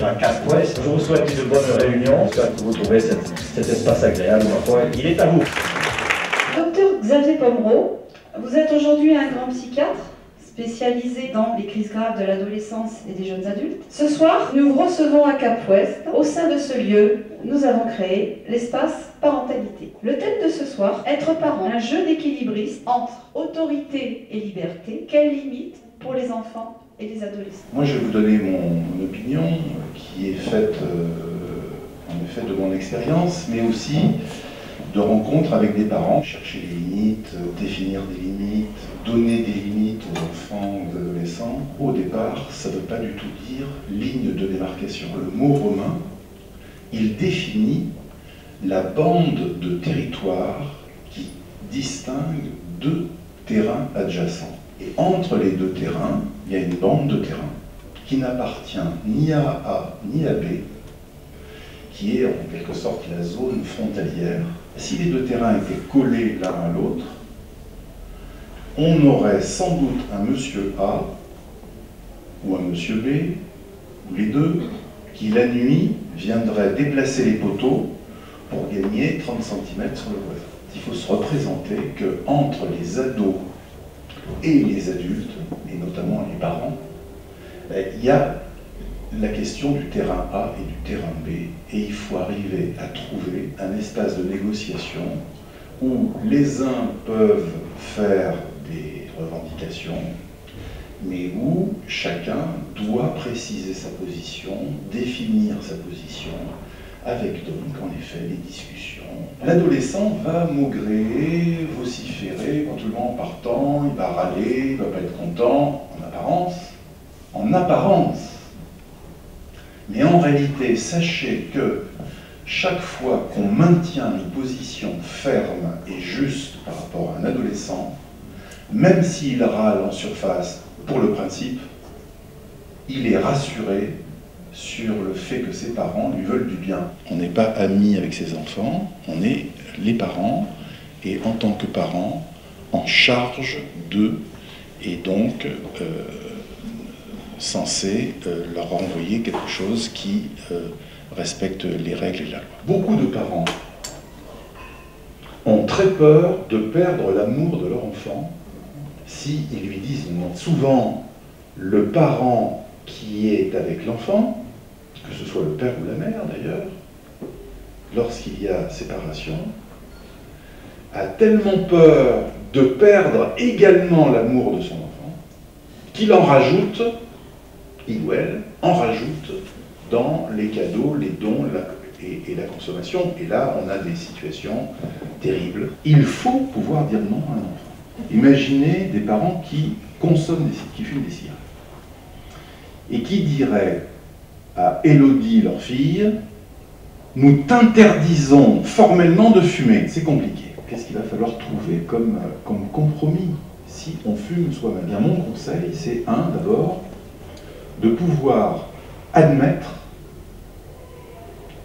à Cap-Ouest. Je vous souhaite une bonne réunion, j'espère que vous trouverez cet espace agréable, ma foi, il est à vous. Docteur Xavier Pomereau, vous êtes aujourd'hui un grand psychiatre spécialisé dans les crises graves de l'adolescence et des jeunes adultes. Ce soir, nous vous recevons à Cap-Ouest. Au sein de ce lieu, nous avons créé l'espace parentalité. Le thème de ce soir, être parent, un jeu d'équilibriste entre autorité et liberté. Quelles limites pour les enfants et les adolescents? Moi, je vais vous donner mon opinion, qui est faite en effet de mon expérience, mais aussi de rencontres avec des parents. Chercher les limites, définir des limites, donner des limites aux enfants, aux adolescents. Au départ, ça ne veut pas du tout dire ligne de démarcation. Le mot romain, il définit la bande de territoire qui distingue deux terrains adjacents. Et entre les deux terrains, il y a une bande de terrain qui n'appartient ni à A ni à B, qui est en quelque sorte la zone frontalière. Si les deux terrains étaient collés l'un à l'autre, on aurait sans doute un monsieur A ou un monsieur B, ou les deux, qui la nuit viendraient déplacer les poteaux pour gagner 30 cm sur le voisin. Il faut se représenter qu'entre les ados et les adultes, et notamment les parents, il y a la question du terrain A et du terrain B, et il faut arriver à trouver un espace de négociation où les uns peuvent faire des revendications, mais où chacun doit préciser sa position, définir sa position, avec donc en effet les discussions. L'adolescent va maugréer, vociférer, éventuellement en partant, il va râler, il ne va pas être content, en apparence. Mais en réalité, sachez que chaque fois qu'on maintient une position ferme et juste par rapport à un adolescent, même s'il râle en surface pour le principe, il est rassuré sur le fait que ses parents lui veulent du bien. On n'est pas amis avec ses enfants, on est les parents, et en tant que parents, en charge d'eux, et donc censé leur renvoyer quelque chose qui respecte les règles et la loi. Beaucoup de parents ont très peur de perdre l'amour de leur enfant s'ils lui disent non. Souvent, le parent qui est avec l'enfant, que ce soit le père ou la mère d'ailleurs, lorsqu'il y a séparation, a tellement peur de perdre également l'amour de son enfant qu'il en rajoute, il ou elle, en rajoute dans les cadeaux, les dons et la consommation. Et là, on a des situations terribles. Il faut pouvoir dire non à un enfant. Imaginez des parents qui consomment, qui fument des cigarettes, et qui diraient à Élodie, leur fille, « Nous t'interdisons formellement de fumer ». C'est compliqué. Qu'est-ce qu'il va falloir trouver comme compromis si on fume soi-même? Bien, mon conseil, c'est d'abord, de pouvoir admettre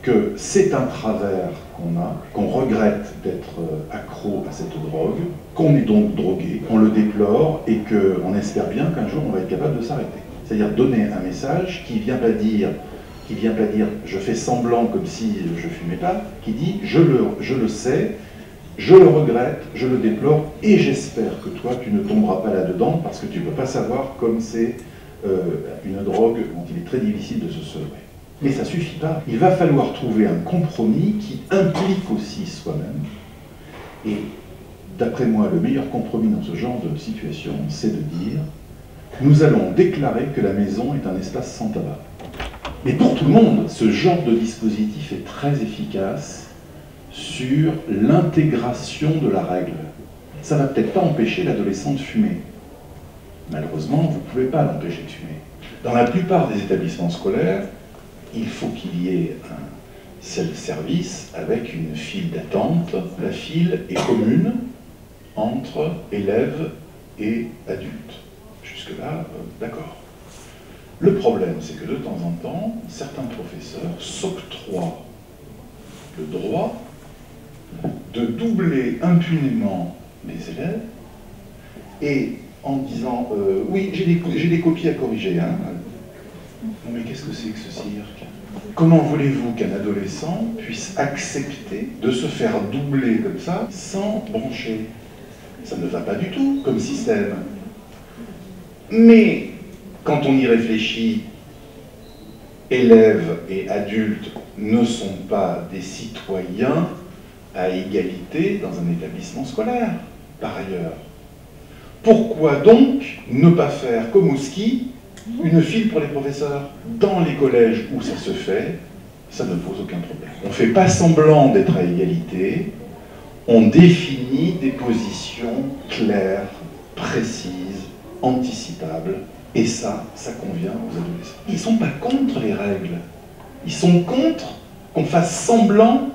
que c'est un travers qu'on a, qu'on regrette d'être accro à cette drogue, qu'on est donc drogué, qu'on le déplore et qu'on espère bien qu'un jour on va être capable de s'arrêter. C'est-à-dire donner un message qui vient pas dire je fais semblant comme si je fumais pas, qui dit je le sais, je le regrette, je le déplore et j'espère que toi tu ne tomberas pas là-dedans parce que tu ne peux pas savoir comme c'est une drogue dont il est très difficile de se sevrer. Mais ça ne suffit pas. Il va falloir trouver un compromis qui implique aussi soi-même. Et d'après moi, le meilleur compromis dans ce genre de situation, c'est de dire nous allons déclarer que la maison est un espace sans tabac. Mais pour tout le monde, ce genre de dispositif est très efficace sur l'intégration de la règle. Ça ne va peut-être pas empêcher l'adolescent de fumer. Malheureusement, vous ne pouvez pas l'empêcher de fumer. Dans la plupart des établissements scolaires, il faut qu'il y ait un self-service avec une file d'attente. La file est commune entre élèves et adultes. Jusque-là, d'accord. Le problème, c'est que de temps en temps, certains professeurs s'octroient le droit de doubler impunément les élèves et en disant oui, j'ai des copies à corriger. Hein. Non mais qu'est-ce que c'est que ce cirque? Comment voulez-vous qu'un adolescent puisse accepter de se faire doubler comme ça sans brancher? Ça ne va pas du tout comme système. Mais quand on y réfléchit, élèves et adultes ne sont pas des citoyens à égalité dans un établissement scolaire, par ailleurs. Pourquoi donc ne pas faire comme au ski une file pour les professeurs? Dans les collèges où ça se fait, ça ne pose aucun problème. On ne fait pas semblant d'être à égalité, on définit des positions claires, précises, anticipables, et ça convient aux adolescents. Ils ne sont pas contre les règles, ils sont contre qu'on fasse semblant,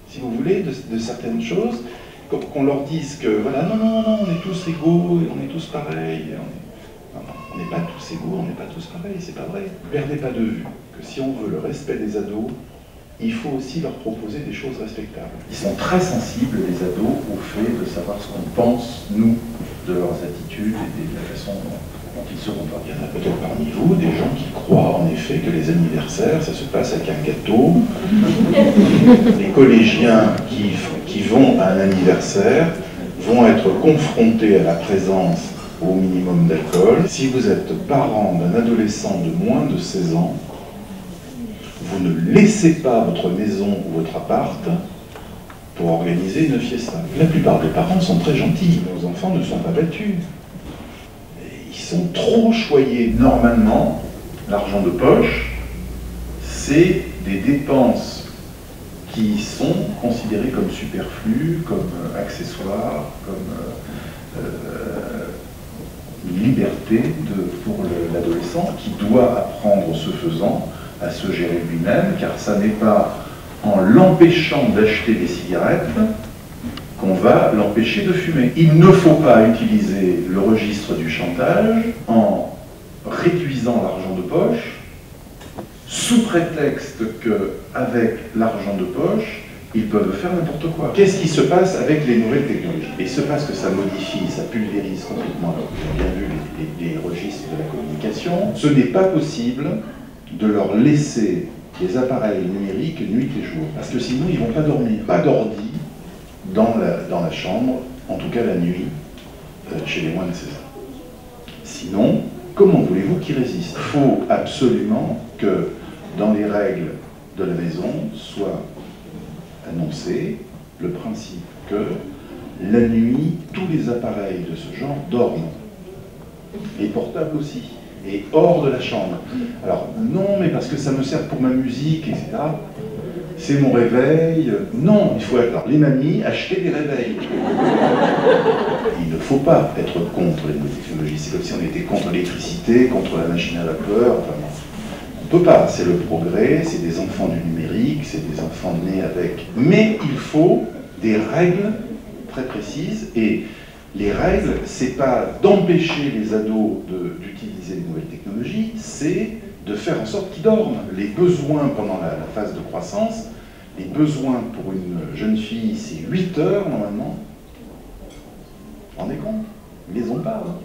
si vous voulez, de certaines choses, qu'on leur dise que, voilà, non, on est tous égaux, on est tous pareils. On n'est pas tous égaux, on n'est pas tous pareils, c'est pas vrai. Ne perdez pas de vue que si on veut le respect des ados, il faut aussi leur proposer des choses respectables. Ils sont très sensibles, les ados, au fait de savoir ce qu'on pense, nous, de leurs attitudes et de la façon dont ils se comportent. Il y en a peut-être parmi vous des gens qui croient en effet que les anniversaires, ça se passe avec un gâteau. Les collégiens qui vont à un anniversaire vont être confrontés à la présence au minimum d'alcool. Si vous êtes parent d'un adolescent de moins de 16 ans, vous ne laissez pas votre maison ou votre appart pour organiser une fiesta. La plupart des parents sont très gentils, nos enfants ne sont pas battus. Ils sont trop choyés. Normalement, l'argent de poche, c'est des dépenses qui sont considérées comme superflues, comme accessoires, comme une liberté pour l'adolescent qui doit apprendre ce faisant à se gérer lui-même, car ça n'est pas en l'empêchant d'acheter des cigarettes qu'on va l'empêcher de fumer. Il ne faut pas utiliser le registre du chantage en réduisant l'argent de poche, sous prétexte qu'avec l'argent de poche, ils peuvent faire n'importe quoi. Qu'est-ce qui se passe avec les nouvelles technologies? Il se passe que ça modifie, ça pulvérise complètement, vous avez bien vu les registres de la communication. Ce n'est pas possible de leur laisser les appareils numériques nuit et jour, parce que sinon ils ne vont pas dormir. Pas d'ordi dans la chambre, en tout cas la nuit, chez les moins de 16 ans. Sinon, comment voulez-vous qu'ils résistent? Il faut absolument que dans les règles de la maison soit annoncé le principe que la nuit, tous les appareils de ce genre dorment, et portables aussi, et hors de la chambre. Alors non, mais parce que ça me sert pour ma musique, etc. C'est mon réveil. Non, il faut être... Alors, les mamies, acheter des réveils. Il ne faut pas être contre les nouvelles technologies. C'est comme si on était contre l'électricité, contre la machine à vapeur. Enfin, non. On ne peut pas. C'est le progrès, c'est des enfants du numérique, c'est des enfants nés avec... Mais il faut des règles très précises. Et les règles, c'est pas d'empêcher les ados d'utiliser les nouvelles technologies, c'est de faire en sorte qu'ils dorment. Les besoins pendant la phase de croissance, les besoins pour une jeune fille, c'est 8 heures normalement. Vous vous rendez compte? Ils les ont pas. Hein.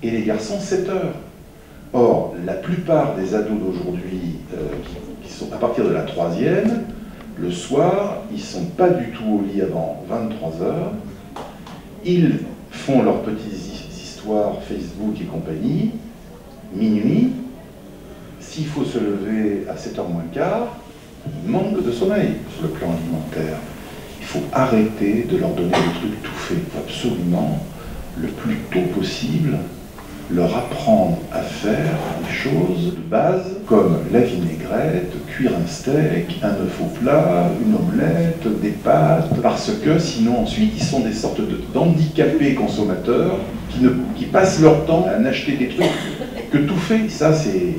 Et les garçons, 7 heures. Or, la plupart des ados d'aujourd'hui, qui sont à partir de la 3e, le soir, ils ne sont pas du tout au lit avant 23 heures. Ils font leurs petites histoires Facebook et compagnie, minuit. S'il faut se lever à 7h moins quart, ils manquent de sommeil sur le plan alimentaire. Il faut arrêter de leur donner des trucs tout faits. Il faut absolument, le plus tôt possible, leur apprendre à faire des choses de base comme la vinaigrette, cuire un steak, un œuf au plat, une omelette, des pâtes, parce que sinon ensuite ils sont des sortes d'handicapés consommateurs qui passent leur temps à n'acheter des trucs que tout fait. Ça c'est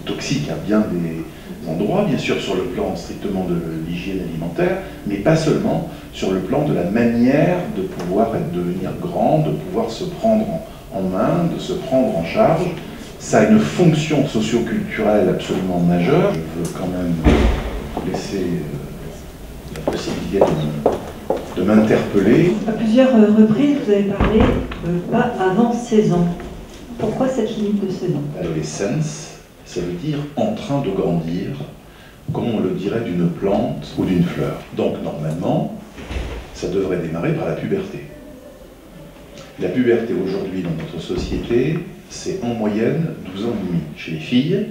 toxique à bien des endroits, bien sûr sur le plan strictement de l'hygiène alimentaire, mais pas seulement sur le plan de la manière de pouvoir devenir grand, de pouvoir se prendre en main, de se prendre en charge. Ça a une fonction socio-culturelle absolument majeure. Je veux quand même laisser la possibilité de m'interpeller. À plusieurs reprises, vous avez parlé pas avant 16 ans. Pourquoi cette limite de 16 ans? L'adolescence, Ça veut dire en train de grandir, comme on le dirait d'une plante ou d'une fleur. Donc normalement, ça devrait démarrer par la puberté. La puberté aujourd'hui dans notre société, c'est en moyenne 12 ans et demi chez les filles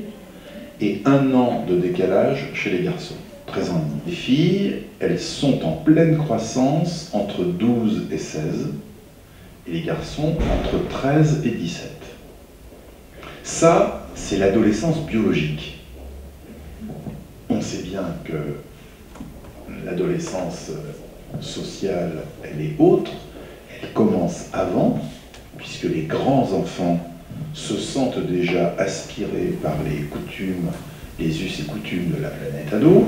et 1 an de décalage chez les garçons, 13 ans et demi. Les filles, elles sont en pleine croissance entre 12 et 16 et les garçons entre 13 et 17. Ça, c'est l'adolescence biologique. On sait bien que l'adolescence sociale, elle est autre, elle commence avant, puisque les grands enfants se sentent déjà aspirés par les coutumes, les us et coutumes de la planète ado,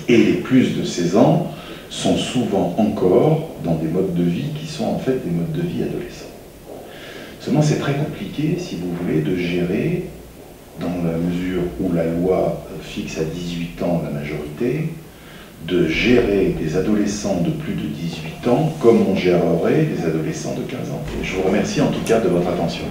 et les plus de 16 ans sont souvent encore dans des modes de vie qui sont en fait des modes de vie adolescents. Seulement c'est très compliqué, si vous voulez, de gérer, dans la mesure où la loi fixe à 18 ans la majorité, de gérer des adolescents de plus de 18 ans comme on gérerait des adolescents de 15 ans. Et je vous remercie en tout cas de votre attention.